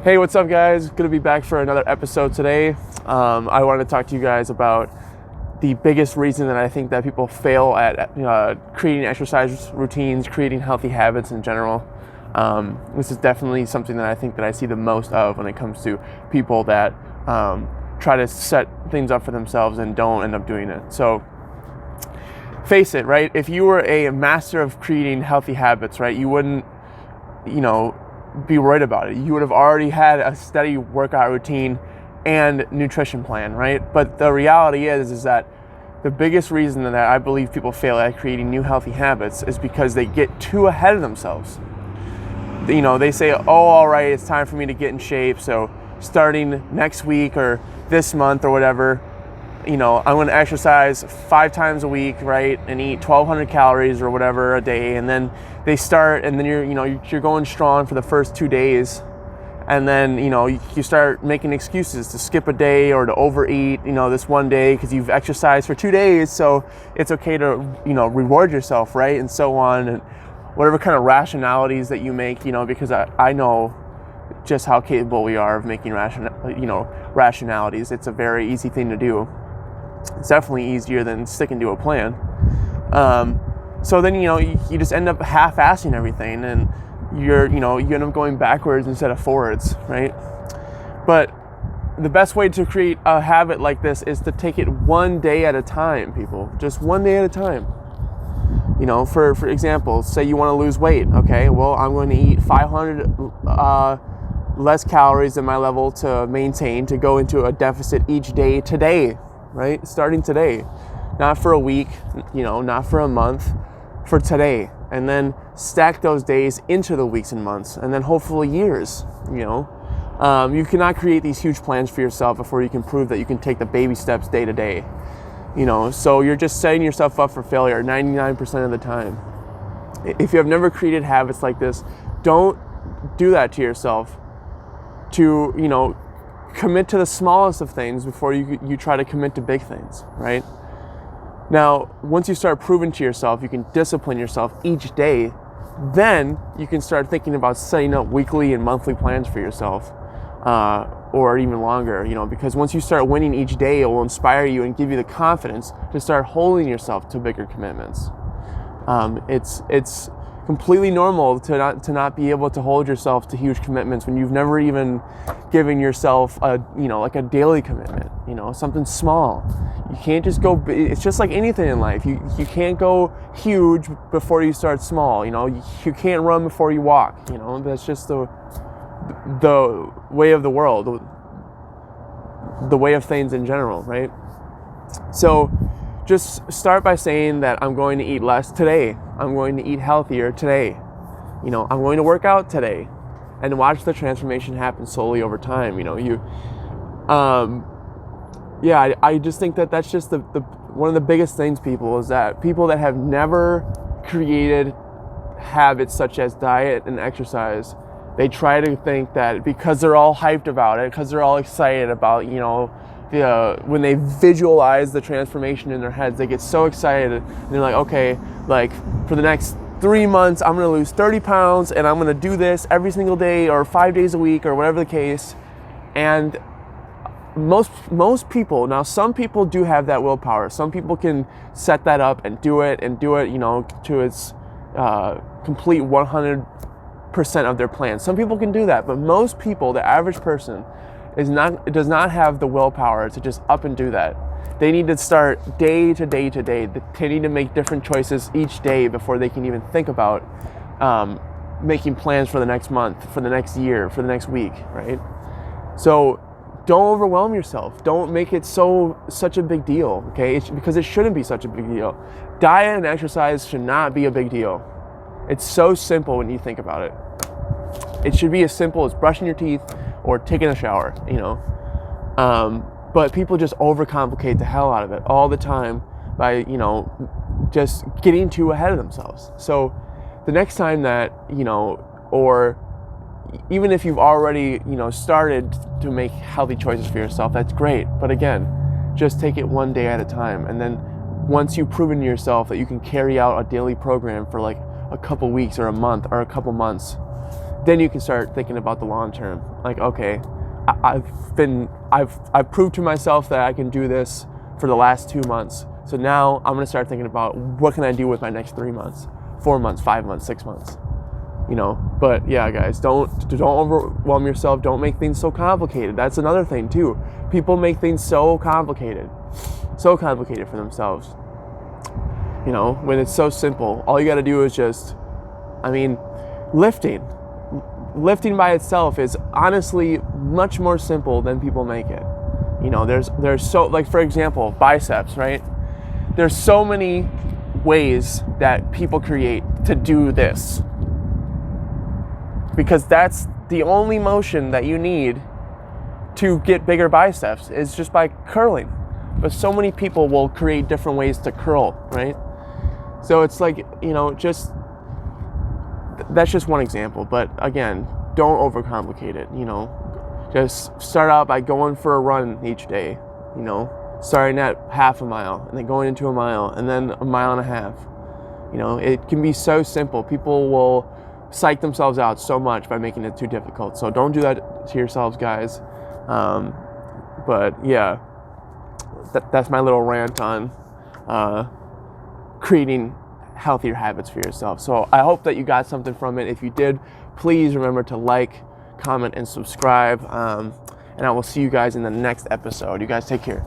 Hey, what's up guys? Good to be back for another episode today. I wanted to talk to you guys about the biggest reason that I think that people fail at creating exercise routines, creating healthy habits in general. This is definitely something that I think that I see the most of when it comes to people that try to set things up for themselves and don't end up doing it. So face it, right? If you were a master of creating healthy habits, right, you wouldn't, be worried about it. You would have already had a steady workout routine and nutrition plan, right? But the reality is that the biggest reason that I believe people fail at creating new healthy habits is because they get too ahead of themselves. They say, oh, all right, it's time for me to get in shape. So starting next week or this month or whatever, I'm going to exercise 5 times a week, right? And eat 1,200 calories or whatever a day. And then they start, and then you're going strong for the first 2 days. And then, you start making excuses to skip a day or to overeat, this one day because you've exercised for 2 days. So it's okay to, reward yourself, right? And so on. And whatever kind of rationalities that you make, because I know just how capable we are of making rationalities. It's a very easy thing to do. It's definitely easier than sticking to a plan. So then, you just end up half-assing everything, and you end up going backwards instead of forwards, right? But the best way to create a habit like this is to take it one day at a time, people. Just one day at a time. For example, say you want to lose weight. Okay, well, I'm going to eat 500 less calories than my level to maintain, to go into a deficit each day today, right? Starting today. Not for a week, not for a month, for today. And then stack those days into the weeks and months, and then hopefully years, You cannot create these huge plans for yourself before you can prove that you can take the baby steps day to day. So you're just setting yourself up for failure 99% of the time. If you have never created habits like this, don't do that to yourself. To, commit to the smallest of things before you try to commit to big things, right? Now, once you start proving to yourself, you can discipline yourself each day, then you can start thinking about setting up weekly and monthly plans for yourself, or even longer, because once you start winning each day, it will inspire you and give you the confidence to start holding yourself to bigger commitments. It's completely normal to not be able to hold yourself to huge commitments when you've never even given yourself like a daily commitment, something small. You can't just go, it's just like anything in life. You can't go huge before you start small, you can't run before you walk, that's just the way of the world, the way of things in general, right? So just start by saying that I'm going to eat less today. I'm going to eat healthier today. I'm going to work out today, and watch the transformation happen slowly over time. I just think that that's just the one of the biggest things, people that have never created habits such as diet and exercise, they try to think that because they're all hyped about it, because they're all excited about, when they visualize the transformation in their heads, they get so excited and they're like, okay, like for the next 3 months, I'm going to lose 30 pounds and I'm going to do this every single day or 5 days a week or whatever the case. And most people, now some people do have that willpower. Some people can set that up and do it, to its complete 100% of their plan. Some people can do that, but most people, the average person, does not have the willpower to just up and do that. They need to start day to day to day. They need to make different choices each day before they can even think about making plans for the next month, for the next year, for the next week, right? So don't overwhelm yourself. Don't make it such a big deal, okay? Because it shouldn't be such a big deal. Diet and exercise should not be a big deal. It's so simple when you think about it. It should be as simple as brushing your teeth or taking a shower, but people just overcomplicate the hell out of it all the time by, just getting too ahead of themselves. So the next time that, or even if you've already, started to make healthy choices for yourself, that's great. But again, just take it one day at a time. And then once you've proven to yourself that you can carry out a daily program for like a couple weeks or a month or a couple months, then you can start thinking about the long term. Like, okay, I've proved to myself that I can do this for the last 2 months. So now I'm gonna start thinking about what can I do with my next 3 months, 4 months, 5 months, 6 months, you know. But yeah, guys, don't overwhelm yourself. Don't make things so complicated. That's another thing too. People make things so complicated for themselves. You know, when it's so simple, all you got to do is just, I mean, lifting by itself is honestly much more simple than people make it. You know, there's so, like, for example, biceps, right? There's so many ways that people create to do this, because that's the only motion that you need to get bigger biceps, is just by curling. But so many people will create different ways to curl, right? So it's like, you know, just, that's just one example. But again, don't overcomplicate it, you know. Just start out by going for a run each day, you know, starting at half a mile and then going into a mile and then a mile and a half. You know, it can be so simple. People will psych themselves out so much by making it too difficult. So don't do that to yourselves, guys. But yeah, that's my little rant on creating healthier habits for yourself. So I hope that you got something from it. If you did, please remember to like, comment, and subscribe. And I will see you guys in the next episode. You guys take care.